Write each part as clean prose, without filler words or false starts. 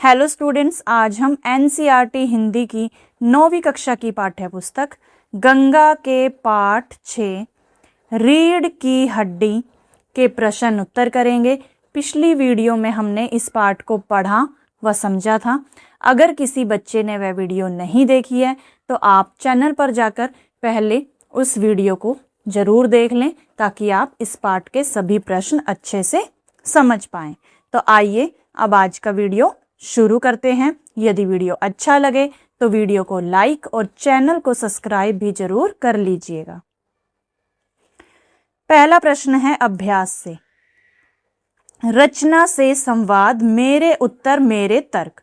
Hello students, आज हम NCERT Hindi की 9वीं कक्षा की पाठ्य पुस्तक गंगा के पाठ 6 रीढ़ की हड्डी के प्रश्न उत्तर करेंगे। पिछली वीडियो में हमने इस पाठ को पढ़ा व समझा था। अगर किसी बच्चे ने वह वीडियो नहीं देखी है तो आप चैनल पर जाकर पहले उस वीडियो को ज़रूर देख लें ताकि आप इस पाठ के सभी प्रश्न अच्छे से समझ पाएँ। तो आइए अब आज का वीडियो शुरू करते हैं। यदि वीडियो अच्छा लगे तो वीडियो को लाइक और चैनल को सब्सक्राइब भी जरूर कर लीजिएगा। पहला प्रश्न है अभ्यास से। रचना से संवाद, मेरे उत्तर मेरे तर्क।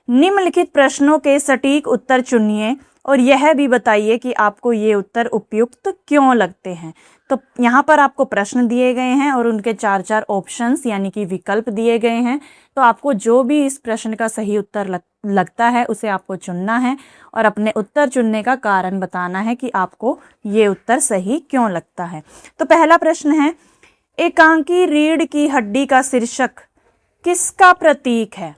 निम्नलिखित प्रश्नों के सटीक उत्तर चुनिए और यह भी बताइए कि आपको ये उत्तर उपयुक्त क्यों लगते हैं। तो यहाँ पर आपको प्रश्न दिए गए हैं और उनके 4 ऑप्शंस यानी कि विकल्प दिए गए हैं। तो आपको जो भी इस प्रश्न का सही उत्तर लगता है उसे आपको चुनना है और अपने उत्तर चुनने का कारण बताना है कि आपको ये उत्तर सही क्यों लगता है। तो पहला प्रश्न है, एकांकी रीढ़ की हड्डी का शीर्षक किसका प्रतीक है?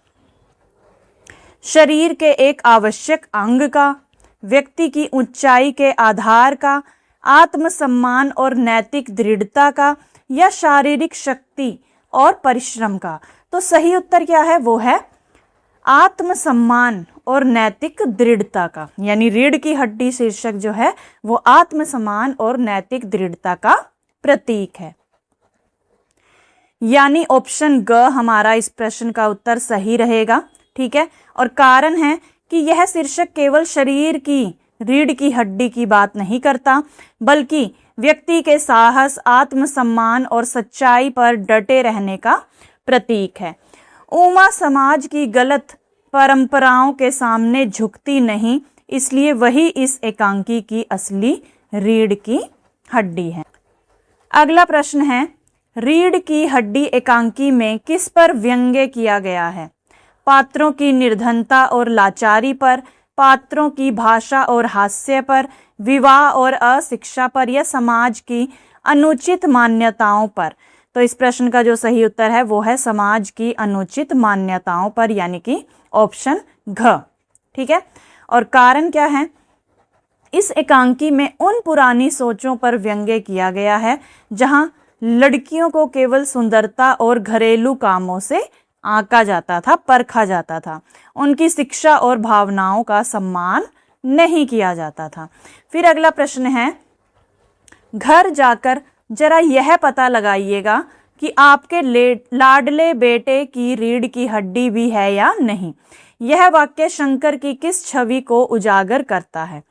शरीर के एक आवश्यक अंग का, व्यक्ति की ऊंचाई के आधार का, आत्मसम्मान और नैतिक दृढ़ता का, या शारीरिक शक्ति और परिश्रम का। तो सही उत्तर क्या है? वो है आत्मसम्मान और नैतिक दृढ़ता का। यानी रीढ़ की हड्डी शीर्षक जो है वो आत्मसम्मान और नैतिक दृढ़ता का प्रतीक है। यानी ऑप्शन ग हमारा इस प्रश्न का उत्तर सही रहेगा। ठीक है, और कारण है कि यह शीर्षक केवल शरीर की रीढ़ की हड्डी की बात नहीं करता बल्कि व्यक्ति के साहस, आत्मसम्मान और सच्चाई पर डटे रहने का प्रतीक है। उमा समाज की गलत परंपराओं के सामने झुकती नहीं, इसलिए वही इस एकांकी की असली रीढ़ की हड्डी है। अगला प्रश्न है, रीढ़ की हड्डी एकांकी में किस पर व्यंग्य किया गया है? पात्रों की निर्धनता और लाचारी पर, पात्रों की भाषा और हास्य पर, विवाह और अशिक्षा पर, या समाज की अनुचित मान्यताओं पर। तो इस प्रश्न का जो सही उत्तर है वो है समाज की अनुचित मान्यताओं पर, यानी कि ऑप्शन घ। ठीक है, और कारण क्या है? इस एकांकी में उन पुरानी सोचों पर व्यंग्य किया गया है जहां लड़कियों को केवल सुंदरता और घरेलू कामों से आंका जाता था, परखा जाता था। उनकी शिक्षा और भावनाओं का सम्मान नहीं किया जाता था। फिर अगला प्रश्न है, घर जाकर जरा यह पता लगाइएगा कि आपके लाडले बेटे की रीढ़ की हड्डी भी है या नहीं। यह वाक्य शंकर की किस छवि को उजागर करता है?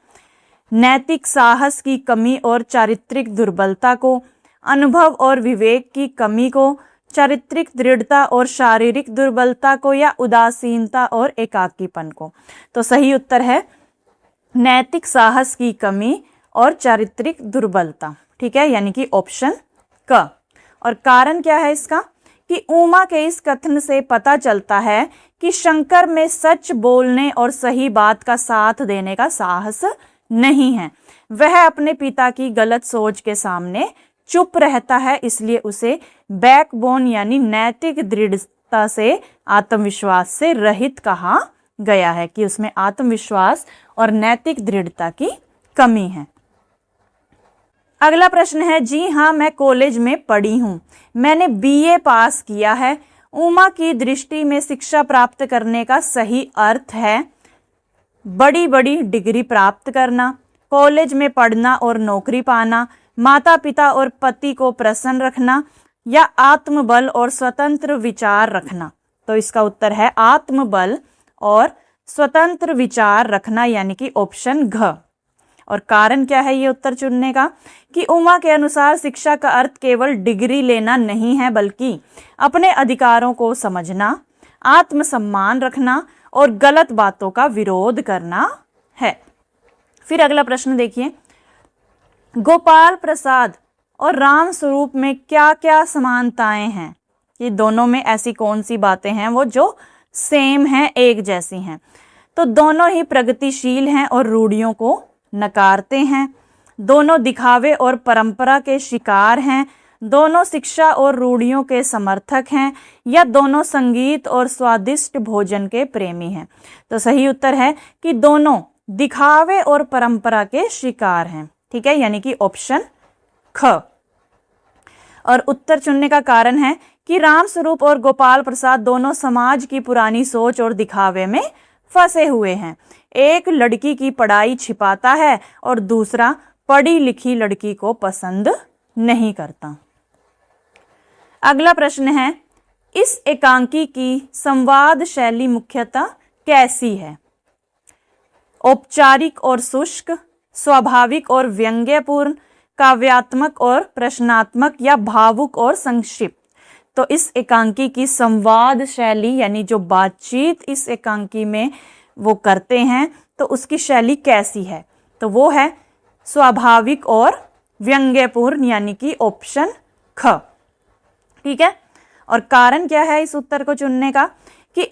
नैतिक साहस की कमी और चारित्रिक दुर्बलता को, अनुभव और विवेक की कमी को, चारित्रिक दृढ़ता और शारीरिक दुर्बलता को, या उदासीनता और एकाकीपन को। तो सही उत्तर है नैतिक साहस की कमी और चारित्रिक दुर्बलता। ठीक है, यानी कि ऑप्शन क। और कारण क्या है इसका? कि उमा के इस कथन से पता चलता है कि शंकर में सच बोलने और सही बात का साथ देने का साहस नहीं है। वह अपने पिता की गलत सोच के सामने चुप रहता है, इसलिए उसे बैकबोन यानी नैतिक दृढ़ता से, आत्मविश्वास से रहित कहा गया है कि उसमें आत्मविश्वास और नैतिक दृढ़ता की कमी है। अगला प्रश्न है, जी हाँ मैं कॉलेज में पढ़ी हूँ, मैंने बीए पास किया है। उमा की दृष्टि में शिक्षा प्राप्त करने का सही अर्थ है बड़ी बड़ी डिग्री प्राप्त करना, कॉलेज में पढ़ना और नौकरी पाना, माता पिता और पति को प्रसन्न रखना, या आत्मबल और स्वतंत्र विचार रखना। तो इसका उत्तर है आत्मबल और स्वतंत्र विचार रखना, यानी कि ऑप्शन घ। और कारण क्या है ये उत्तर चुनने का? कि उमा के अनुसार शिक्षा का अर्थ केवल डिग्री लेना नहीं है बल्कि अपने अधिकारों को समझना, आत्मसम्मान रखना और गलत बातों का विरोध करना है। फिर अगला प्रश्न देखिए, गोपाल प्रसाद और राम स्वरूप में क्या क्या समानताएं हैं? ये दोनों में ऐसी कौन सी बातें हैं वो जो सेम हैं, एक जैसी हैं? तो दोनों ही प्रगतिशील हैं और रूढ़ियों को नकारते हैं। दोनों दिखावे और परंपरा के शिकार हैं। दोनों शिक्षा और रूढ़ियों के समर्थक हैं, या दोनों संगीत और स्वादिष्ट भोजन के प्रेमी हैं। तो सही उत्तर है कि दोनों दिखावे और परंपरा के शिकार हैं। ठीक है, यानी कि ऑप्शन ख। और उत्तर चुनने का कारण है कि रामस्वरूप और गोपाल प्रसाद दोनों समाज की पुरानी सोच और दिखावे में फंसे हुए हैं। एक लड़की की पढ़ाई छिपाता है और दूसरा पढ़ी लिखी लड़की को पसंद नहीं करता। अगला प्रश्न है, इस एकांकी की संवाद शैली मुख्यतः कैसी है? औपचारिक और शुष्क, स्वाभाविक और व्यंग्यपूर्ण, काव्यात्मक और प्रश्नात्मक, या भावुक और संक्षिप्त? तो इस एकांकी की संवाद शैली यानी जो बातचीत इस एकांकी में वो करते हैं तो उसकी शैली कैसी है? तो वो है स्वाभाविक और व्यंग्यपूर्ण, यानी कि ऑप्शन ख। ठीक है, और कारण क्या है इस उत्तर को चुनने का कि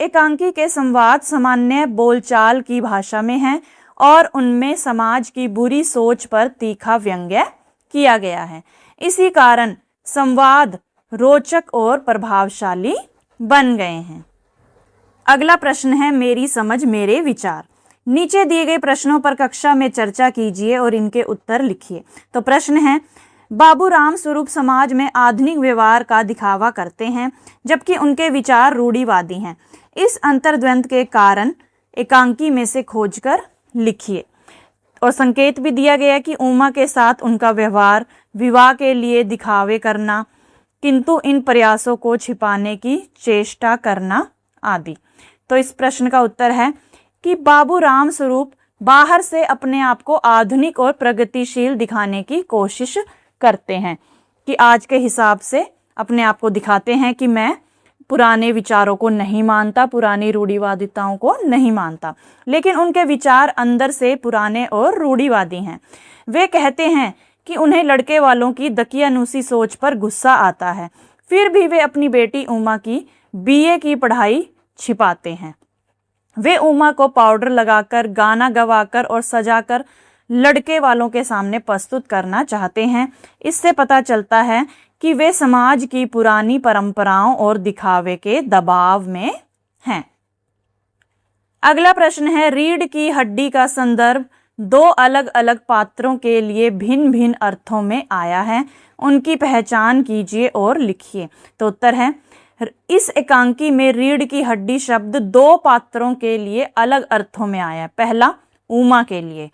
एकांकी के संवाद सामान्य बोलचाल की भाषा में हैं और उनमें समाज की बुरी सोच पर तीखा व्यंग्य किया गया है। इसी कारण संवाद रोचक और प्रभावशाली बन गए हैं। अगला प्रश्न है, मेरी समझ मेरे विचार। नीचे दिए गए प्रश्नों पर कक्षा में चर्चा कीजिए और इनके उत्तर लिखिए। तो प्रश्न है, बाबू रामस्वरूप समाज में आधुनिक व्यवहार का दिखावा करते हैं जबकि उनके विचार रूढ़िवादी हैं। इस अंतर्द्वंद के कारण एकांकी में से खोजकर लिखिए। और संकेत भी दिया गया कि उमा के साथ उनका व्यवहार विवाह के लिए दिखावे करना, किंतु इन प्रयासों को छिपाने की चेष्टा करना आदि। तो इस प्रश्न का उत्तर है कि बाबू रामस्वरूप बाहर से अपने आप को आधुनिक और प्रगतिशील दिखाने की कोशिश करते हैं, कि आज के हिसाब से अपने आप को दिखाते हैं कि मैं पुराने विचारों को नहीं मानता, पुरानी रूढ़िवादिताओं को नहीं मानता, लेकिन उनके विचार अंदर से पुराने और रूढ़िवादी हैं। वे कहते हैं कि उन्हें लड़के वालों की दकियानूसी सोच पर गुस्सा आता है, फिर भी वे अपनी बेटी उमा की बीए की पढ़ाई छिपाते हैं। वे उमा को पाउडर लगाकर, गाना गवाकर और सजाकर लड़के वालों के सामने प्रस्तुत करना चाहते हैं। इससे पता चलता है कि वे समाज की पुरानी परंपराओं और दिखावे के दबाव में हैं। अगला प्रश्न है, रीढ़ की हड्डी का संदर्भ दो अलग अलग पात्रों के लिए भिन्न भिन्न अर्थों में आया है। उनकी पहचान कीजिए और लिखिए। तो उत्तर है, इस एकांकी में रीढ़ की हड्डी शब्द दो पात्रों के लिए अलग अर्थों में आया है। पहला, उमा के लिए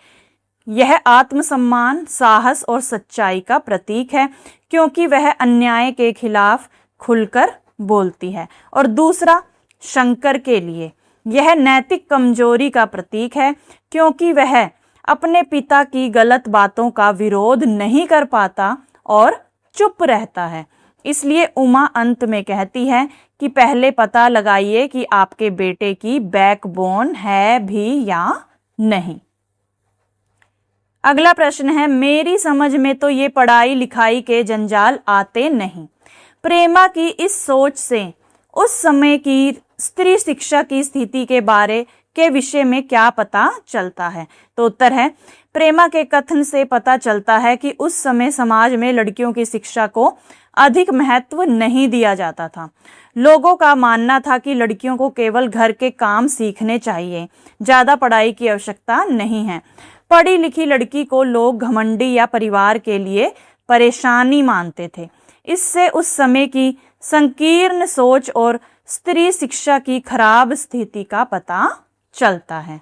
यह आत्मसम्मान, साहस और सच्चाई का प्रतीक है क्योंकि वह अन्याय के खिलाफ खुलकर बोलती है। और दूसरा, शंकर के लिए यह नैतिक कमजोरी का प्रतीक है क्योंकि वह अपने पिता की गलत बातों का विरोध नहीं कर पाता और चुप रहता है। इसलिए उमा अंत में कहती है कि पहले पता लगाइए कि आपके बेटे की बैकबोन है भी या नहीं। अगला प्रश्न है, मेरी समझ में तो ये पढ़ाई लिखाई के जंजाल आते नहीं। प्रेमा की इस सोच से उस समय की स्त्री शिक्षा की स्थिति के बारे के विषय में क्या पता चलता है? तो उत्तर है, प्रेमा के कथन से पता चलता है कि उस समय समाज में लड़कियों की शिक्षा को अधिक महत्व नहीं दिया जाता था। लोगों का मानना था कि लड़कियों को केवल घर के काम सीखने चाहिए, ज़्यादा पढ़ाई की आवश्यकता नहीं है। पढ़ी लिखी लड़की को लोग घमंडी या परिवार के लिए परेशानी मानते थे। इससे उस समय की संकीर्ण सोच और स्त्री शिक्षा की खराब स्थिति का पता चलता है।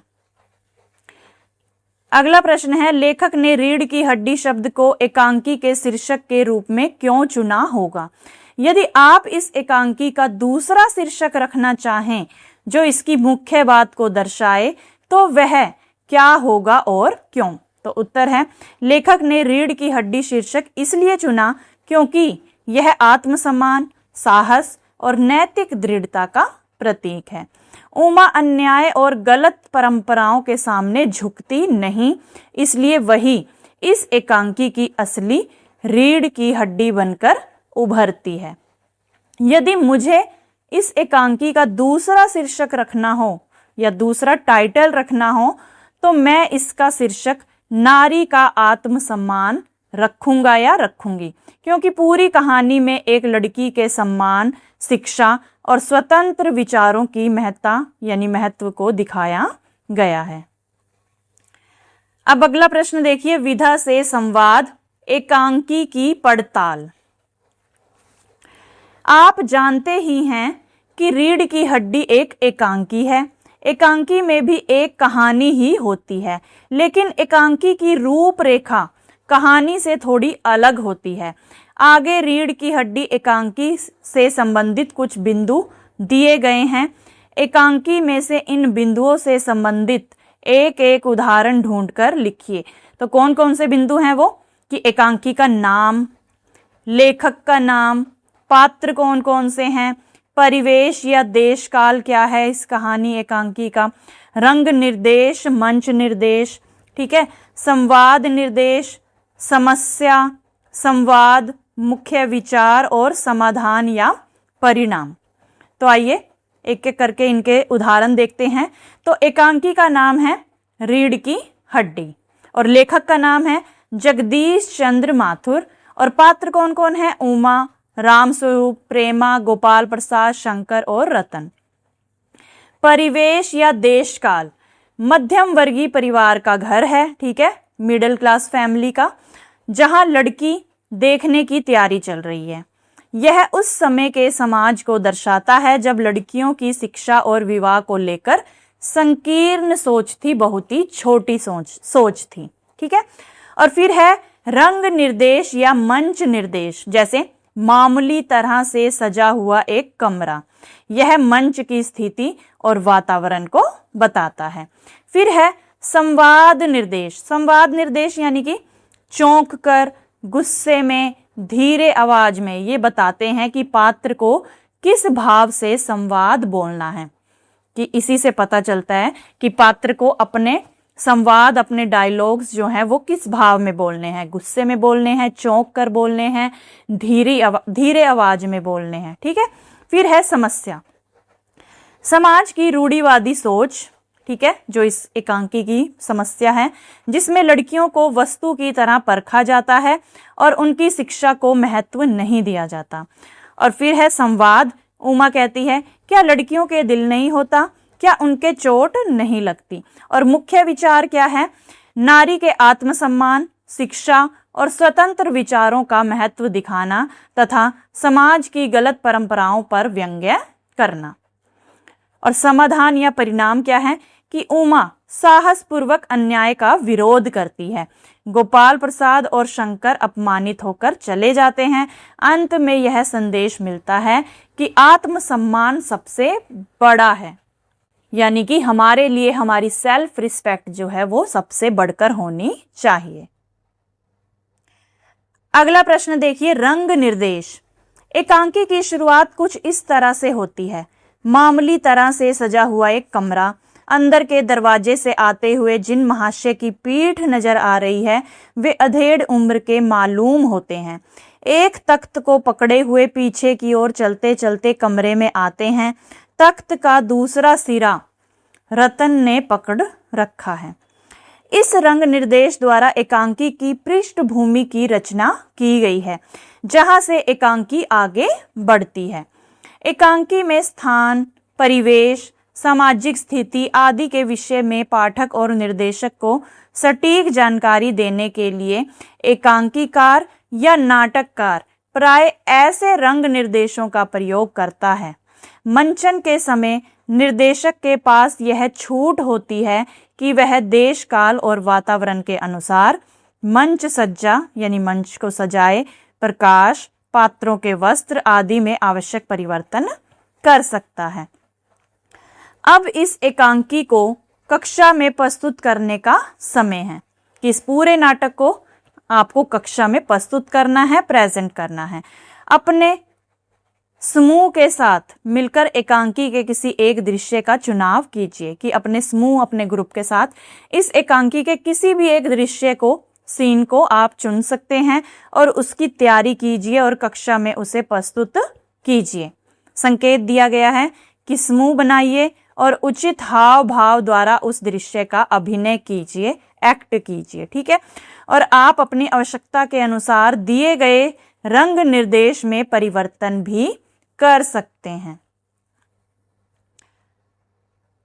अगला प्रश्न है, लेखक ने रीढ़ की हड्डी शब्द को एकांकी के शीर्षक के रूप में क्यों चुना होगा? यदि आप इस एकांकी का दूसरा शीर्षक रखना चाहें जो इसकी मुख्य बात को दर्शाए तो वह क्या होगा और क्यों? तो उत्तर है, लेखक ने रीढ़ की हड्डी शीर्षक इसलिए चुना क्योंकि यह आत्मसम्मान, साहस और नैतिक दृढ़ता का प्रतीक है। उमा अन्याय और गलत परंपराओं के सामने झुकती नहीं, इसलिए वही इस एकांकी की असली रीढ़ की हड्डी बनकर उभरती है। यदि मुझे इस एकांकी का दूसरा शीर्षक रखना हो या दूसरा टाइटल रखना हो तो मैं इसका शीर्षक नारी का आत्मसम्मान रखूंगा या रखूंगी, क्योंकि पूरी कहानी में एक लड़की के सम्मान, शिक्षा और स्वतंत्र विचारों की महत्ता यानी महत्व को दिखाया गया है। अब अगला प्रश्न देखिए, विधा से संवाद, एकांकी की पड़ताल। आप जानते ही हैं कि रीढ़ की हड्डी एक एकांकी है। एकांकी में भी एक कहानी ही होती है, लेकिन एकांकी की रूपरेखा कहानी से थोड़ी अलग होती है। आगे रीढ़ की हड्डी एकांकी से संबंधित कुछ बिंदु दिए गए हैं। एकांकी में से इन बिंदुओं से संबंधित एक एक उदाहरण ढूंढकर लिखिए। तो कौन कौन से बिंदु हैं वो, कि एकांकी का नाम, लेखक का नाम, पात्र कौन कौन से हैं, परिवेश या देश काल क्या है इस कहानी एकांकी का, रंग निर्देश, मंच निर्देश, ठीक है, संवाद निर्देश, समस्या, संवाद, मुख्य विचार और समाधान या परिणाम। तो आइए एक एक करके इनके उदाहरण देखते हैं। तो एकांकी का नाम है रीढ़ की हड्डी और लेखक का नाम है जगदीश चंद्र माथुर और पात्र कौन कौन है, उमा, रामस्वरूप, प्रेमा, गोपाल प्रसाद, शंकर और रतन। परिवेश या देश काल, मध्यम वर्गीय परिवार का घर है, ठीक है, मिडिल क्लास फैमिली का, जहां लड़की देखने की तैयारी चल रही है। यह उस समय के समाज को दर्शाता है जब लड़कियों की शिक्षा और विवाह को लेकर संकीर्ण सोच थी, बहुत ही छोटी सोच थी, ठीक है। और फिर है रंग निर्देश या मंच निर्देश, जैसे मामूली तरह से सजा हुआ एक कमरा, यह मंच की स्थिति और वातावरण को बताता है। फिर है संवाद निर्देश। संवाद निर्देश यानी कि चौंक कर, गुस्से में, धीरे आवाज में ये बताते हैं कि पात्र को किस भाव से संवाद बोलना है, कि इसी से पता चलता है कि पात्र को अपने संवाद, अपने डायलॉग्स जो हैं वो किस भाव में बोलने हैं, गुस्से में बोलने हैं, चौंक कर बोलने हैं, धीरे आवाज में बोलने हैं, ठीक है। फिर है समस्या। समाज की रूढ़िवादी सोच, ठीक है, जो इस एकांकी की समस्या है, जिसमें लड़कियों को वस्तु की तरह परखा जाता है और उनकी शिक्षा को महत्व नहीं दिया जाता। और फिर है संवाद। उमा कहती है, क्या लड़कियों के दिल नहीं होता, क्या उनके चोट नहीं लगती। और मुख्य विचार क्या है, नारी के आत्मसम्मान, शिक्षा और स्वतंत्र विचारों का महत्व दिखाना तथा समाज की गलत परंपराओं पर व्यंग्य करना। और समाधान या परिणाम क्या है, कि उमा साहसपूर्वक अन्याय का विरोध करती है, गोपाल प्रसाद और शंकर अपमानित होकर चले जाते हैं। अंत में यह संदेश मिलता है कि आत्मसम्मान सबसे बड़ा है, यानी कि हमारे लिए हमारी सेल्फ रिस्पेक्ट जो है वो सबसे बढ़कर होनी चाहिए। अगला प्रश्न देखिए, रंग निर्देश। एकांकी की शुरुआत कुछ इस तरह से होती है, मामूली तरह से सजा हुआ एक कमरा, अंदर के दरवाजे से आते हुए जिन महाशय की पीठ नजर आ रही है वे अधेड़ उम्र के मालूम होते हैं। एक तख्त को पकड़े हुए पीछे की ओर चलते चलते कमरे में आते हैं। तख्त का दूसरा सिरा रतन ने पकड़ रखा है। इस रंग निर्देश द्वारा एकांकी की पृष्ठभूमि की रचना की गई है, जहां से एकांकी आगे बढ़ती है। एकांकी में स्थान, परिवेश, सामाजिक स्थिति आदि के विषय में पाठक और निर्देशक को सटीक जानकारी देने के लिए एकांकीकार या नाटककार प्राय ऐसे रंग निर्देशों का प्रयोग करता है। मंचन के समय निर्देशक के पास यह छूट होती है कि वह देश, काल और वातावरण के अनुसार मंच सज्जा यानी मंच को सजाए, प्रकाश, पात्रों के वस्त्र आदि में आवश्यक परिवर्तन कर सकता है। अब इस एकांकी को कक्षा में प्रस्तुत करने का समय है, कि इस पूरे नाटक को आपको कक्षा में प्रस्तुत करना है, प्रेजेंट करना है। अपने समूह के साथ मिलकर एकांकी के किसी एक दृश्य का चुनाव कीजिए, कि अपने समूह, अपने ग्रुप के साथ इस एकांकी के किसी भी एक दृश्य को, सीन को आप चुन सकते हैं और उसकी तैयारी कीजिए और कक्षा में उसे प्रस्तुत कीजिए। संकेत दिया गया है कि समूह बनाइए और उचित हाव भाव द्वारा उस दृश्य का अभिनय कीजिए, एक्ट कीजिए। ठीक है, और आप अपनी आवश्यकता के अनुसार दिए गए रंग निर्देश में परिवर्तन भी कर सकते हैं।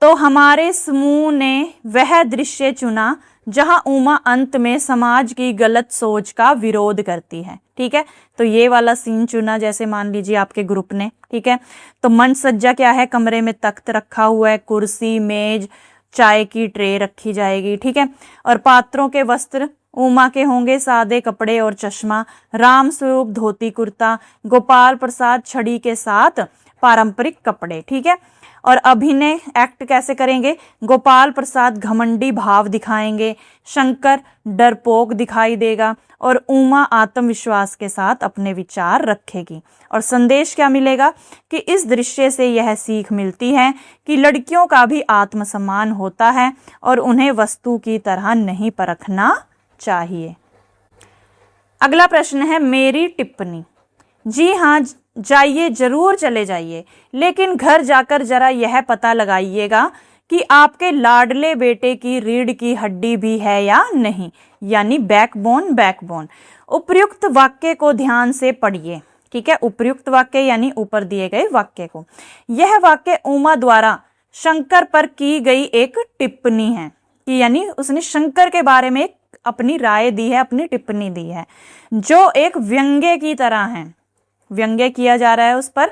तो हमारे समूह ने वह दृश्य चुना जहां उमा अंत में समाज की गलत सोच का विरोध करती है। ठीक है, तो ये वाला सीन चुना, जैसे मान लीजिए आपके ग्रुप ने। ठीक है, तो मंच सज्जा क्या है, कमरे में तख्त रखा हुआ है, कुर्सी, मेज, चाय की ट्रे रखी जाएगी। ठीक है, और पात्रों के वस्त्र उमा के होंगे सादे कपड़े और चश्मा, राम स्वरूप धोती कुर्ता, गोपाल प्रसाद छड़ी के साथ पारंपरिक कपड़े। ठीक है, और अभिनय एक्ट कैसे करेंगे, गोपाल प्रसाद घमंडी भाव दिखाएंगे, शंकर डरपोक दिखाई देगा और उमा आत्मविश्वास के साथ अपने विचार रखेगी। और संदेश क्या मिलेगा कि इस दृश्य से यह सीख मिलती है कि लड़कियों का भी आत्मसम्मान होता है और उन्हें वस्तु की तरह नहीं परखना चाहिए। अगला प्रश्न है मेरी टिप्पणी। जी हाँ, जाइए, जरूर चले जाइए, लेकिन घर जाकर जरा यह पता लगाइएगा कि आपके लाडले बेटे की रीढ़ की हड्डी भी है या नहीं, यानी बैकबोन। उपर्युक्त वाक्य को ध्यान से पढ़िए। ठीक है, उपर्युक्त वाक्य यानी ऊपर दिए गए वाक्य को। यह वाक्य उमा द्वारा शंकर पर की गई एक टिप्पणी है, कि यानी उसने शंकर के बारे में अपनी राय दी है, अपनी टिप्पणी दी है, जो एक व्यंग्य की तरह है। व्यंग्य किया जा रहा है उस पर।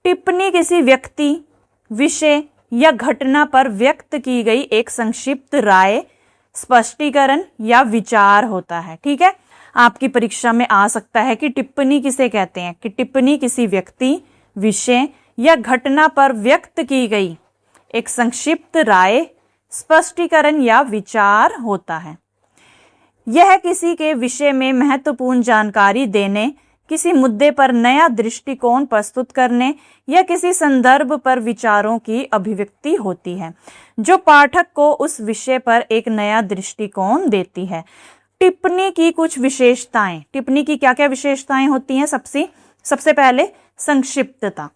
टिप्पणी किसी व्यक्ति, विषय या घटना पर व्यक्त की गई एक संक्षिप्त राय, स्पष्टीकरण या विचार होता है। ठीक है, आपकी परीक्षा में आ सकता है कि टिप्पणी किसे कहते हैं, कि टिप्पणी किसी व्यक्ति, विषय या घटना पर व्यक्त की गई एक संक्षिप्त राय, स्पष्टीकरण या विचार होता है। यह किसी के विषय में महत्वपूर्ण जानकारी देने, किसी मुद्दे पर नया दृष्टिकोण प्रस्तुत करने या किसी संदर्भ पर विचारों की अभिव्यक्ति होती है, जो पाठक को उस विषय पर एक नया दृष्टिकोण देती है। टिप्पणी की कुछ विशेषताएं। टिप्पणी की क्या क्या विशेषताएं होती हैं? सबसे पहले संक्षिप्तता।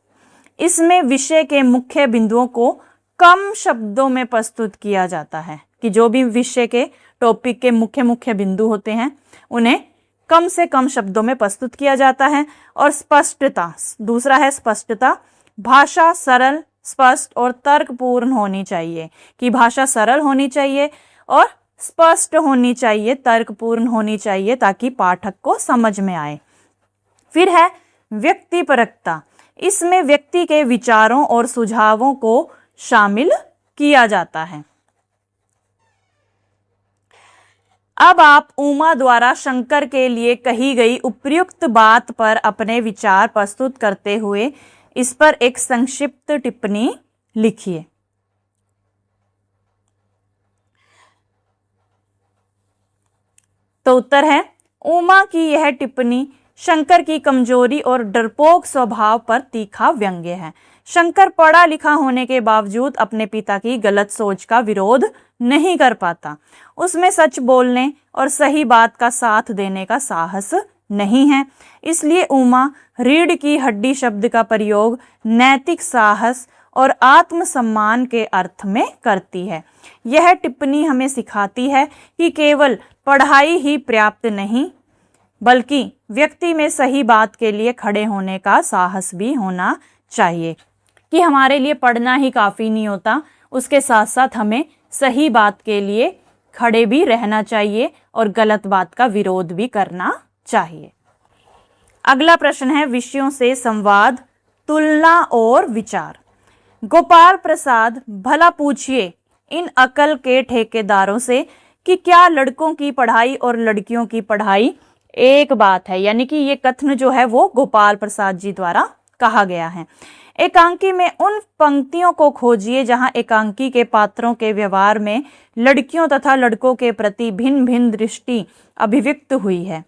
इसमें विषय के मुख्य बिंदुओं को कम शब्दों में प्रस्तुत किया जाता है, कि जो भी विषय के टॉपिक के मुख्य बिंदु होते हैं उन्हें कम से कम शब्दों में प्रस्तुत किया जाता है। और स्पष्टता, दूसरा है स्पष्टता। भाषा सरल, स्पष्ट और तर्कपूर्ण होनी चाहिए, कि भाषा सरल होनी चाहिए और स्पष्ट होनी चाहिए, तर्कपूर्ण होनी चाहिए, ताकि पाठक को समझ में आए। फिर है व्यक्तिपरकता। इसमें व्यक्ति के विचारों और सुझावों को शामिल किया जाता है। अब आप उमा द्वारा शंकर के लिए कही गई उपयुक्त बात पर अपने विचार प्रस्तुत करते हुए इस पर एक संक्षिप्त टिप्पणी लिखिए। तो उत्तर है, उमा की यह टिप्पणी शंकर की कमजोरी और डरपोक स्वभाव पर तीखा व्यंग्य है। शंकर पढ़ा लिखा होने के बावजूद अपने पिता की गलत सोच का विरोध नहीं कर पाता। उसमें सच बोलने और सही बात का साथ देने का साहस नहीं है। इसलिए उमा रीढ़ की हड्डी शब्द का प्रयोग नैतिक साहस और आत्मसम्मान के अर्थ में करती है। यह टिप्पणी हमें सिखाती है कि केवल पढ़ाई ही पर्याप्त नहीं, बल्कि व्यक्ति में सही बात के लिए खड़े होने का साहस भी होना चाहिए, कि हमारे लिए पढ़ना ही काफ़ी नहीं होता, उसके साथ साथ हमें सही बात के लिए खड़े भी रहना चाहिए और गलत बात का विरोध भी करना चाहिए। अगला प्रश्न है विषयों से संवाद, तुलना और विचार। गोपाल प्रसाद, भला पूछिए इन अकल के ठेकेदारों से कि क्या लड़कों की पढ़ाई और लड़कियों की पढ़ाई एक बात है। यानी कि ये कथन जो है वो गोपाल प्रसाद जी द्वारा कहा गया है। एकांकी में उन पंक्तियों को खोजिए जहां एकांकी के पात्रों के व्यवहार में लड़कियों तथा लड़कों के प्रति भिन्न भिन्न दृष्टि अभिव्यक्त हुई है।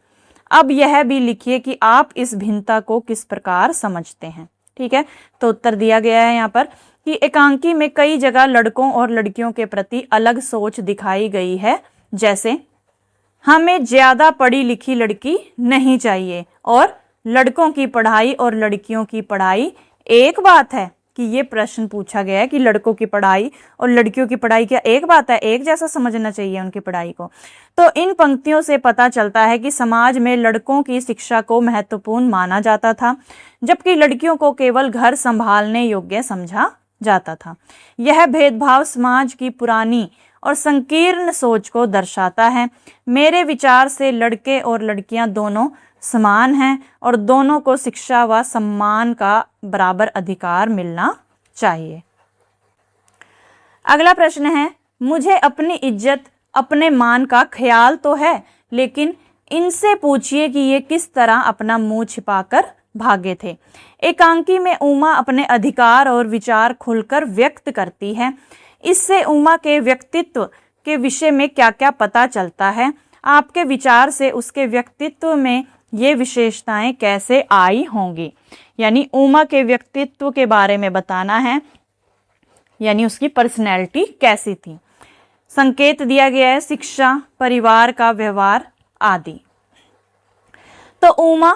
अब यह भी लिखिए कि आप इस भिन्नता को किस प्रकार समझते हैं। ठीक है, तो उत्तर दिया गया है यहाँ पर कि एकांकी में कई जगह लड़कों और लड़कियों के प्रति अलग सोच दिखाई गई है, जैसे हमें ज्यादा पढ़ी लिखी लड़की नहीं चाहिए और लड़कों की पढ़ाई और लड़कियों की पढ़ाई एक बात है। कि ये प्रश्न पूछा गया है कि लड़कों की पढ़ाई और लड़कियों की पढ़ाई क्या एक बात है, एक जैसा समझना चाहिए उनकी पढ़ाई को। तो इन पंक्तियों से पता चलता है कि समाज में लड़कों की शिक्षा को महत्वपूर्ण माना जाता था, जबकि लड़कियों को केवल घर संभालने योग्य समझा जाता था। यह भेदभाव समाज की पुरानी और संकीर्ण सोच को दर्शाता है। मेरे विचार से लड़के और लड़कियां दोनों समान हैं और दोनों को शिक्षा व सम्मान का बराबर अधिकार मिलना चाहिए। अगला प्रश्न है, मुझे अपनी इज्जत अपने मान का ख्याल तो है, लेकिन इनसे पूछिए कि ये किस तरह अपना मुंह छिपाकर भागे थे। एकांकी में उमा अपने अधिकार और विचार खुलकर व्यक्त करती है। इससे उमा के व्यक्तित्व के विषय में क्या क्या पता चलता है? आपके विचार से उसके व्यक्तित्व में ये विशेषताएं कैसे आई होंगी? यानी उमा के व्यक्तित्व के बारे में बताना है, यानी उसकी पर्सनैलिटी कैसी थी। संकेत दिया गया है शिक्षा, परिवार का व्यवहार आदि। तो उमा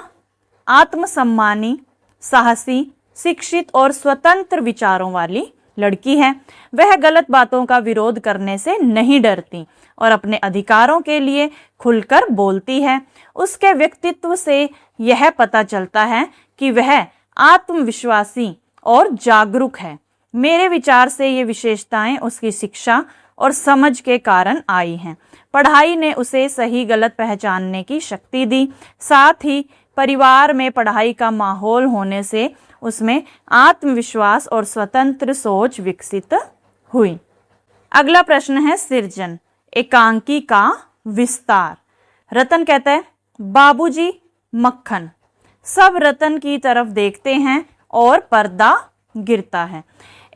आत्मसम्मानी, साहसी, शिक्षित और स्वतंत्र विचारों वाली लड़की है। वह गलत बातों का विरोध करने से नहीं डरती और अपने अधिकारों के लिए खुलकर बोलती है। उसके व्यक्तित्व से यह पता चलता है कि वह आत्मविश्वासी और जागरूक है। मेरे विचार से ये विशेषताएं उसकी शिक्षा और समझ के कारण आई हैं। पढ़ाई ने उसे सही गलत पहचानने की शक्ति दी। साथ ही परिवार में पढ़ाई का माहौल होने से उसमें आत्मविश्वास और स्वतंत्र सोच विकसित हुई। अगला प्रश्न है सृजन, एकांकी का विस्तार। रतन कहता है, बाबूजी मक्खन। सब रतन की तरफ देखते हैं और पर्दा गिरता है।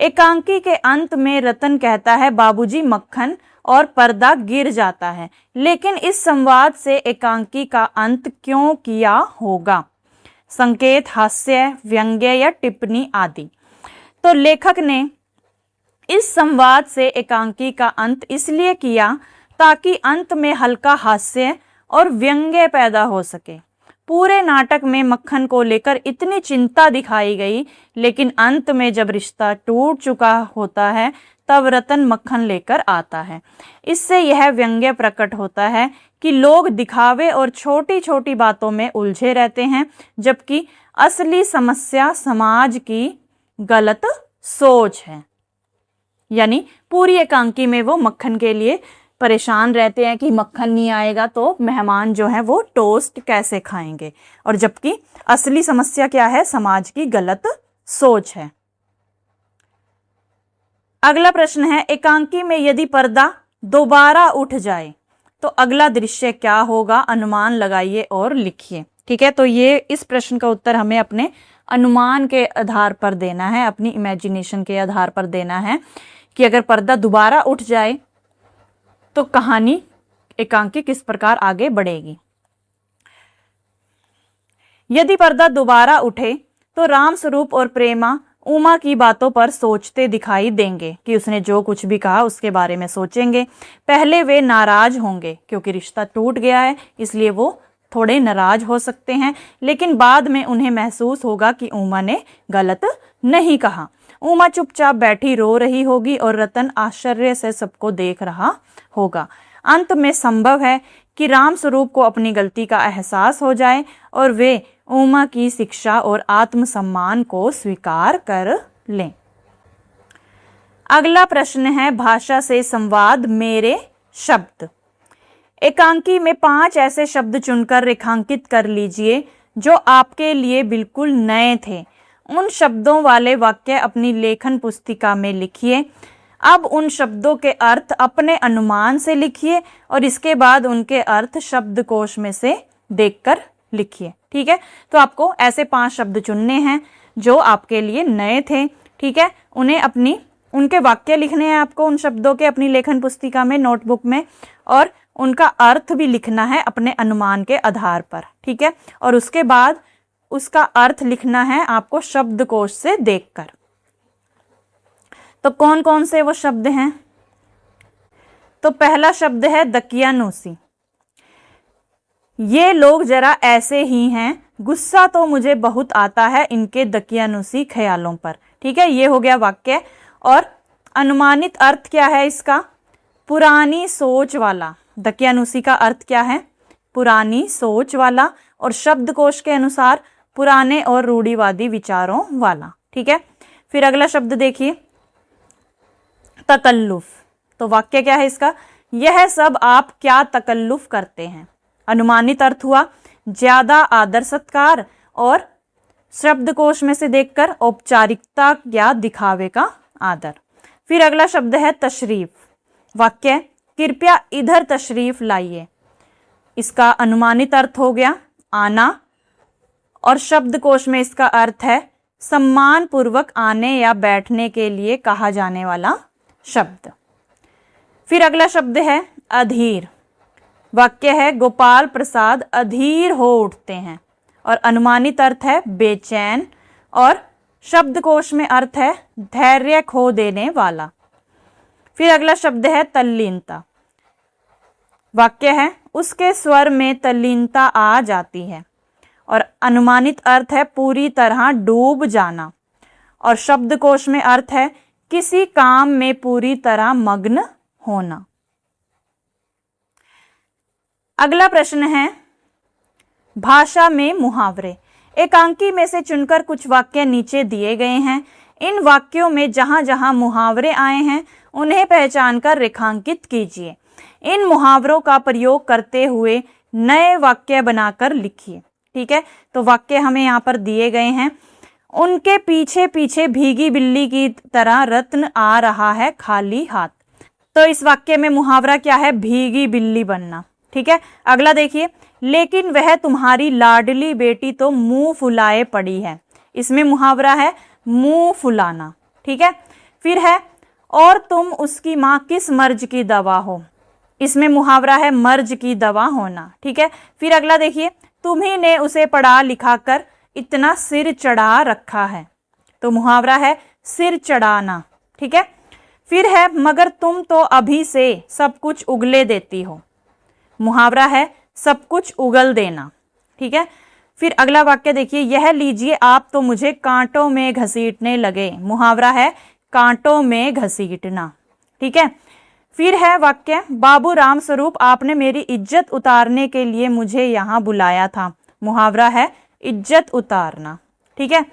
एकांकी के अंत में रतन कहता है बाबूजी मक्खन और पर्दा गिर जाता है। लेकिन इस संवाद से एकांकी का अंत क्यों किया होगा? संकेत हास्य, व्यंग्य या टिप्पणी आदि। तो लेखक ने इस संवाद से एकांकी का अंत इसलिए किया ताकि अंत में हल्का हास्य और व्यंग्य पैदा हो सके। पूरे नाटक में मक्खन को लेकर इतनी चिंता दिखाई गई, लेकिन अंत में जब रिश्ता टूट चुका होता है तब रतन मक्खन लेकर आता है। इससे यह व्यंग्य प्रकट होता है कि लोग दिखावे और छोटी छोटी बातों में उलझे रहते हैं, जबकि असली समस्या समाज की गलत सोच है। यानी पूरी एकांकी में वो मक्खन के लिए परेशान रहते हैं कि मक्खन नहीं आएगा तो मेहमान जो है वो टोस्ट कैसे खाएंगे, और जबकि असली समस्या क्या है? समाज की गलत सोच है। अगला प्रश्न है, एकांकी में यदि पर्दा दोबारा उठ जाए तो अगला दृश्य क्या होगा? अनुमान लगाइए और लिखिए। ठीक है, तो ये इस प्रश्न का उत्तर हमें अपने अनुमान के आधार पर देना है, अपनी इमेजिनेशन के आधार पर देना है कि अगर पर्दा दोबारा उठ जाए तो कहानी एकांकी किस प्रकार आगे बढ़ेगी। यदि पर्दा दोबारा उठे तो राम स्वरूप और प्रेमा उमा की बातों पर सोचते दिखाई देंगे कि उसने जो कुछ भी कहा उसके बारे में सोचेंगे। पहले वे नाराज होंगे क्योंकि रिश्ता टूट गया है, इसलिए वो थोड़े नाराज हो सकते हैं, लेकिन बाद में उन्हें महसूस होगा कि उमा ने गलत नहीं कहा। उमा चुपचाप बैठी रो रही होगी और रतन आश्चर्य से सबको देख रहा होगा। अंत में संभव है कि राम स्वरूप को अपनी गलती का एहसास हो जाए और वे उमा की शिक्षा और आत्मसम्मान को स्वीकार कर लें। अगला प्रश्न है, भाषा से संवाद मेरे शब्द। एकांकी में 5 ऐसे शब्द चुनकर रेखांकित कर लीजिए जो आपके लिए बिल्कुल नए थे। उन शब्दों वाले वाक्य अपनी लेखन पुस्तिका में लिखिए। अब उन शब्दों के अर्थ अपने अनुमान से लिखिए और इसके बाद उनके अर्थ शब्दकोश में से देखकर लिखिए। ठीक है, तो आपको ऐसे 5 शब्द चुनने हैं जो आपके लिए नए थे। ठीक है, उनके वाक्य लिखने हैं आपको उन शब्दों के अपनी लेखन पुस्तिका में, नोटबुक में, और उनका अर्थ भी लिखना है अपने अनुमान के आधार पर। ठीक है, और उसके बाद उसका अर्थ लिखना है आपको शब्दकोश से देखकर। तो कौन कौन से वो शब्द हैं? तो पहला शब्द है दकियानूसी। ये लोग जरा ऐसे ही हैं, गुस्सा तो मुझे बहुत आता है इनके दकियानूसी ख्यालों पर। ठीक है, ये हो गया वाक्य। और अनुमानित अर्थ क्या है इसका? पुरानी सोच वाला। दकियानुसी का अर्थ क्या है? पुरानी सोच वाला, और शब्दकोश के अनुसार पुराने और रूढ़िवादी विचारों वाला। ठीक है, फिर अगला शब्द देखिए, तकल्लुफ। तो वाक्य क्या है इसका? यह सब आप क्या तकल्लुफ करते हैं। अनुमानित अर्थ हुआ ज्यादा आदर सत्कार, और शब्दकोश में से देखकर औपचारिकता या दिखावे का आदर। फिर अगला शब्द है तशरीफ। वाक्य, कृपया इधर तशरीफ लाइए। इसका अनुमानित अर्थ हो गया आना, और शब्दकोश में इसका अर्थ है सम्मान पूर्वक आने या बैठने के लिए कहा जाने वाला शब्द। फिर अगला शब्द है अधीर। वाक्य है गोपाल प्रसाद अधीर हो उठते हैं, और अनुमानित अर्थ है बेचैन, और शब्दकोश में अर्थ है धैर्य खो देने वाला। फिर अगला शब्द है तल्लीनता। वाक्य है उसके स्वर में तल्लीनता आ जाती है, और अनुमानित अर्थ है पूरी तरह डूब जाना, और शब्दकोश में अर्थ है किसी काम में पूरी तरह मग्न होना। अगला प्रश्न है भाषा में मुहावरे। एकांकी में से चुनकर कुछ वाक्य नीचे दिए गए हैं। इन वाक्यों में जहां जहां मुहावरे आए हैं उन्हें पहचानकर रेखांकित कीजिए। इन मुहावरों का प्रयोग करते हुए नए वाक्य बनाकर लिखिए। ठीक है, तो वाक्य हमें यहाँ पर दिए गए हैं। उनके पीछे पीछे भीगी बिल्ली की तरह रत्न आ रहा है खाली हाथ। तो इस वाक्य में मुहावरा क्या है? भीगी बिल्ली बनना। ठीक है, अगला देखिए, लेकिन वह तुम्हारी लाडली बेटी तो मुंह फुलाए पड़ी है। इसमें मुहावरा है मुंह फुलाना। ठीक है, फिर है और तुम उसकी माँ किस मर्ज की दवा हो। इसमें मुहावरा है मर्ज की दवा होना। ठीक है, फिर अगला देखिए, तुम्ही ने उसे पढ़ा लिखा कर इतना सिर चढ़ा रखा है। तो मुहावरा है सिर चढ़ाना। ठीक है, फिर है मगर तुम तो अभी से सब कुछ उगले देती हो। मुहावरा है सब कुछ उगल देना। ठीक है, फिर अगला वाक्य देखिए, यह लीजिए आप तो मुझे कांटों में घसीटने लगे। मुहावरा है कांटों में घसीटना। ठीक है, फिर है वाक्य, बाबू राम स्वरूप आपने मेरी इज्जत उतारने के लिए मुझे यहाँ बुलाया था। मुहावरा है इज्जत उतारना। ठीक है,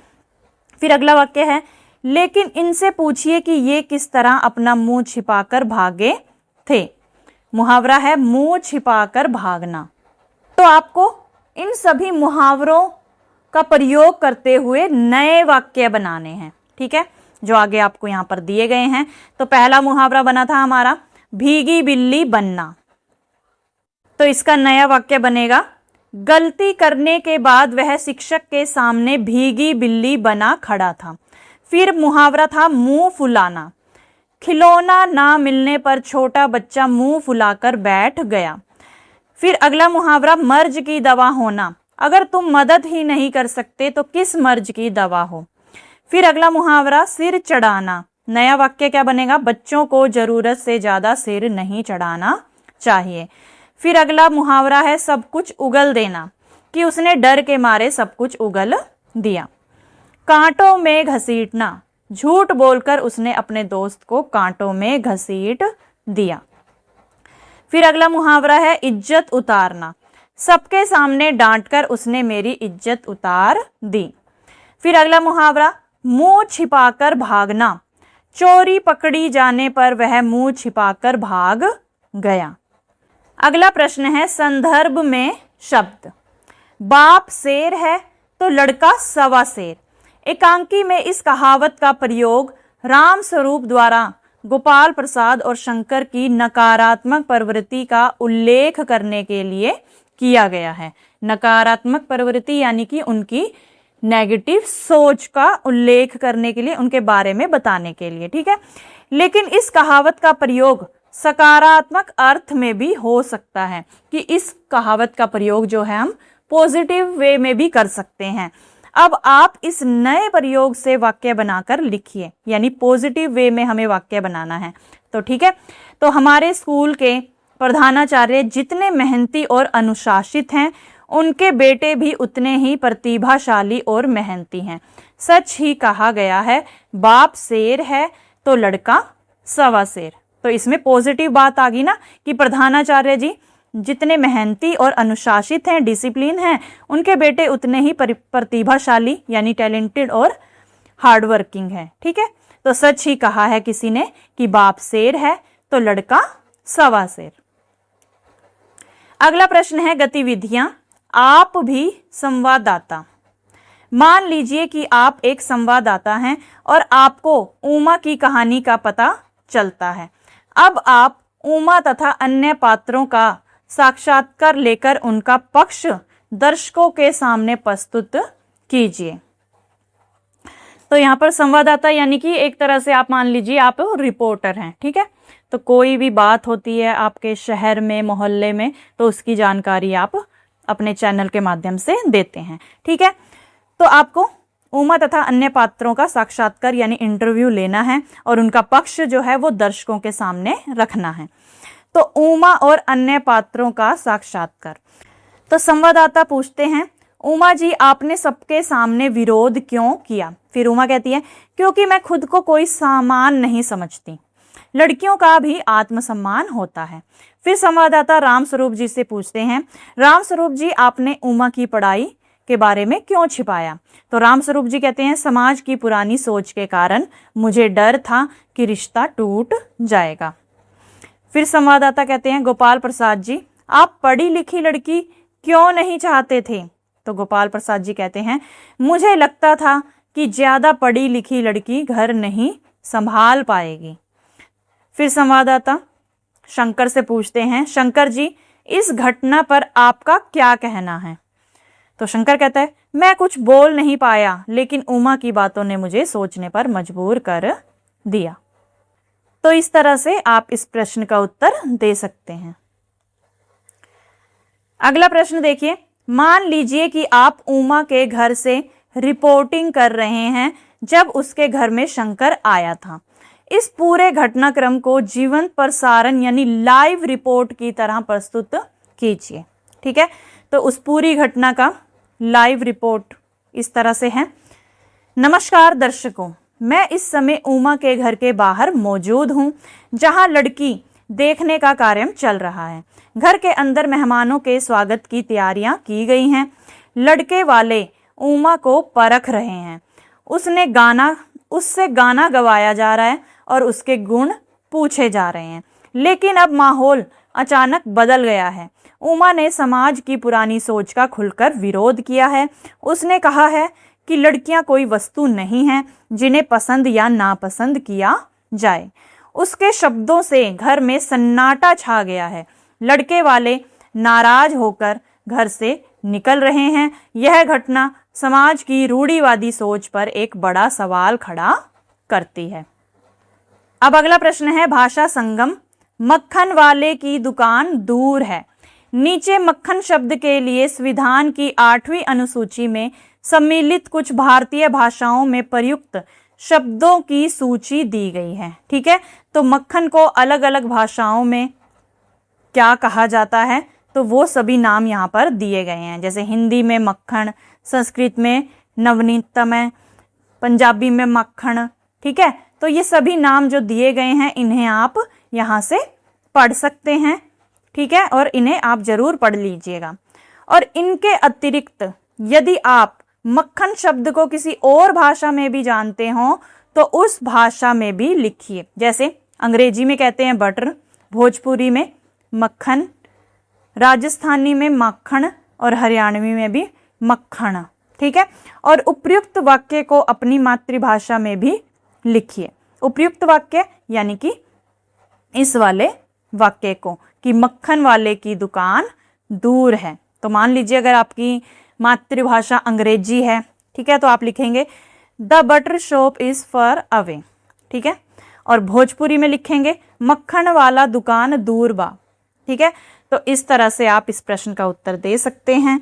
फिर अगला वाक्य है, लेकिन इनसे पूछिए कि ये किस तरह अपना मुंह छिपाकर भागे थे। मुहावरा है मुंह छिपाकर भागना। तो आपको इन सभी मुहावरों का प्रयोग करते हुए नए वाक्य बनाने हैं। ठीक है, जो आगे आपको यहाँ पर दिए गए हैं। तो पहला मुहावरा बना था हमारा भीगी बिल्ली बनना। तो इसका नया वाक्य बनेगा, गलती करने के बाद वह शिक्षक के सामने भीगी बिल्ली बना खड़ा था। फिर मुहावरा था मुंह फुलाना। खिलौना ना मिलने पर छोटा बच्चा मुंह फुलाकर बैठ गया। फिर अगला मुहावरा मर्ज की दवा होना। अगर तुम मदद ही नहीं कर सकते तो किस मर्ज की दवा हो। फिर अगला मुहावरा सिर चढ़ाना। नया वाक्य क्या बनेगा, बच्चों को जरूरत से ज्यादा सिर नहीं चढ़ाना चाहिए। फिर अगला मुहावरा है सब कुछ उगल देना, कि उसने डर के मारे सब कुछ उगल दिया। कांटों में घसीटना, झूठ बोलकर उसने अपने दोस्त को कांटों में घसीट दिया। फिर अगला मुहावरा है इज्जत उतारना, सबके सामने डांटकर उसने मेरी इज्जत उतार दी। फिर अगला मुहावरा मुंह छिपाकर भागना, चोरी पकड़ी जाने पर वह मुंह छिपाकर भाग गया। अगला प्रश्न है संदर्भ में शब्द। बाप शेर है तो लड़का सवा शेर। एकांकी में इस कहावत का प्रयोग राम स्वरूप द्वारा गोपाल प्रसाद और शंकर की नकारात्मक प्रवृत्ति का उल्लेख करने के लिए किया गया है। नकारात्मक प्रवृत्ति यानी कि उनकी नेगेटिव सोच का उल्लेख करने के लिए, उनके बारे में बताने के लिए। ठीक है, लेकिन इस कहावत का प्रयोग सकारात्मक अर्थ में भी हो सकता है, कि इस कहावत का प्रयोग जो है हम पॉजिटिव वे में भी कर सकते हैं। अब आप इस नए प्रयोग से वाक्य बनाकर लिखिए, यानी पॉजिटिव वे में हमें वाक्य बनाना है। तो ठीक है, तो हमारे स्कूल के प्रधानाचार्य जितने मेहनती और अनुशासित हैं, उनके बेटे भी उतने ही प्रतिभाशाली और मेहनती हैं। सच ही कहा गया है, बाप शेर है तो लड़का सवा शेर। तो इसमें पॉजिटिव बात आ गई ना कि प्रधानाचार्य जी जितने मेहनती और अनुशासित हैं, डिसिप्लिन हैं, उनके बेटे उतने ही प्रतिभाशाली यानी टैलेंटेड और हार्डवर्किंग है। ठीक है, तो सच ही कहा है किसी ने कि बाप शेर है तो लड़का सवा शेर। अगला प्रश्न है गतिविधियां। आप भी संवाददाता। मान लीजिए कि आप एक संवाददाता हैं और आपको उमा की कहानी का पता चलता है। अब आप उमा तथा अन्य पात्रों का साक्षात्कार लेकर उनका पक्ष दर्शकों के सामने प्रस्तुत कीजिए। तो यहाँ पर संवाददाता यानी कि एक तरह से आप मान लीजिए आप रिपोर्टर हैं। ठीक है, तो कोई भी बात होती है आपके शहर में, मोहल्ले में, तो उसकी जानकारी आप अपने चैनल के माध्यम से देते हैं। ठीक है, तो आपको उमा तथा अन्य पात्रों का साक्षात्कार यानी इंटरव्यू लेना है और उनका पक्ष जो है वो दर्शकों के सामने रखना है। तो उमा और अन्य पात्रों का साक्षात्कार। तो संवाददाता पूछते हैं, उमा जी आपने सबके सामने विरोध क्यों किया? फिर उमा कहती है, क्योंकि मैं खुद को कोई सामान नहीं समझती। लड़कियों का भी आत्मसम्मान होता है। फिर संवाददाता रामस्वरूप जी से पूछते हैं, रामस्वरूप जी आपने उमा की पढ़ाई के बारे में क्यों छिपाया? तो रामस्वरूप जी कहते हैं, समाज की पुरानी सोच के कारण मुझे डर था कि रिश्ता टूट जाएगा। फिर संवाददाता कहते हैं, गोपाल प्रसाद जी आप पढ़ी लिखी लड़की क्यों नहीं चाहते थे? तो गोपाल प्रसाद जी कहते हैं, मुझे लगता था कि ज्यादा पढ़ी लिखी लड़की घर नहीं संभाल पाएगी। फिर संवाददाता शंकर से पूछते हैं, शंकर जी इस घटना पर आपका क्या कहना है? तो शंकर कहता है, मैं कुछ बोल नहीं पाया, लेकिन उमा की बातों ने मुझे सोचने पर मजबूर कर दिया। तो इस तरह से आप इस प्रश्न का उत्तर दे सकते हैं। अगला प्रश्न देखिए, मान लीजिए कि आप उमा के घर से रिपोर्टिंग कर रहे हैं जब उसके घर में शंकर आया था। इस पूरे घटनाक्रम को जीवंत प्रसारण यानी लाइव रिपोर्ट की तरह प्रस्तुत कीजिए। ठीक है, तो उस पूरी घटना का लाइव रिपोर्ट इस तरह से है। नमस्कार दर्शकों, मैं इस समय उमा के घर के बाहर मौजूद हूं, जहां लड़की देखने का कार्य चल रहा है। घर के अंदर मेहमानों के स्वागत की तैयारियां की गई हैं। लड़के वाले उमा को परख रहे हैं। उससे गाना गवाया जा रहा है और उसके गुण पूछे जा रहे हैं। लेकिन अब माहौल अचानक बदल गया है। उमा ने समाज की पुरानी सोच का खुलकर विरोध किया है। उसने कहा है कि लड़कियां कोई वस्तु नहीं हैं जिन्हें पसंद या नापसंद किया जाए। उसके शब्दों से घर में सन्नाटा छा गया है। लड़के वाले नाराज होकर घर से निकल रहे हैं। यह घटना समाज की रूढ़िवादी सोच पर एक बड़ा सवाल खड़ा करती है। अब अगला प्रश्न है भाषा संगम। मक्खन वाले की दुकान दूर है। नीचे मक्खन शब्द के लिए संविधान की 8वीं अनुसूची में सम्मिलित कुछ भारतीय भाषाओं में प्रयुक्त शब्दों की सूची दी गई है। ठीक है, तो मक्खन को अलग अलग भाषाओं में क्या कहा जाता है, तो वो सभी नाम यहाँ पर दिए गए हैं। जैसे हिंदी में मक्खन, संस्कृत में नवनीतम है, पंजाबी में मक्खन। ठीक है, तो ये सभी नाम जो दिए गए हैं इन्हें आप यहाँ से पढ़ सकते हैं। ठीक है, और इन्हें आप जरूर पढ़ लीजिएगा। और इनके अतिरिक्त यदि आप मक्खन शब्द को किसी और भाषा में भी जानते हो तो उस भाषा में भी लिखिए। जैसे अंग्रेजी में कहते हैं बटर, भोजपुरी में मक्खन, राजस्थानी में मक्खन और हरियाणवी में भी मक्खन। ठीक है, और उपयुक्त वाक्य को अपनी मातृभाषा में भी लिखिए। उपयुक्त वाक्य यानी कि इस वाले वाक्य को कि मक्खन वाले की दुकान दूर है। तो मान लीजिए अगर आपकी मातृभाषा अंग्रेजी है, ठीक है, तो आप लिखेंगे the butter shop is for away. ठीक है, और भोजपुरी में लिखेंगे मक्खन वाला दुकान दूर बा। ठीक है, तो इस तरह से आप इस प्रश्न का उत्तर दे सकते हैं।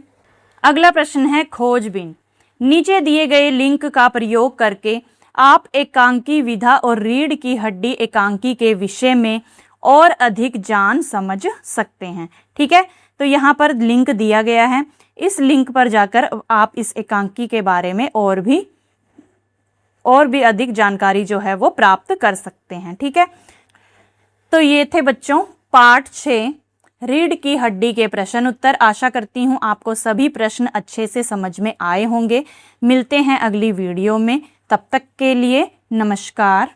अगला प्रश्न है खोजबीन। नीचे दिए गए लिंक का प्रयोग करके आप एकांकी विधा और रीढ़ की हड्डी एकांकी के विषय में और अधिक जान समझ सकते हैं। ठीक है, तो यहाँ पर लिंक दिया गया है। इस लिंक पर जाकर आप इस एकांकी के बारे में और भी और भी अधिक जानकारी जो है वो प्राप्त कर सकते हैं। ठीक है, तो ये थे बच्चों पार्ट 6 रीढ़ की हड्डी के प्रश्न उत्तर। आशा करती हूँ आपको सभी प्रश्न अच्छे से समझ में आए होंगे। मिलते हैं अगली वीडियो में, तब तक के लिए नमस्कार।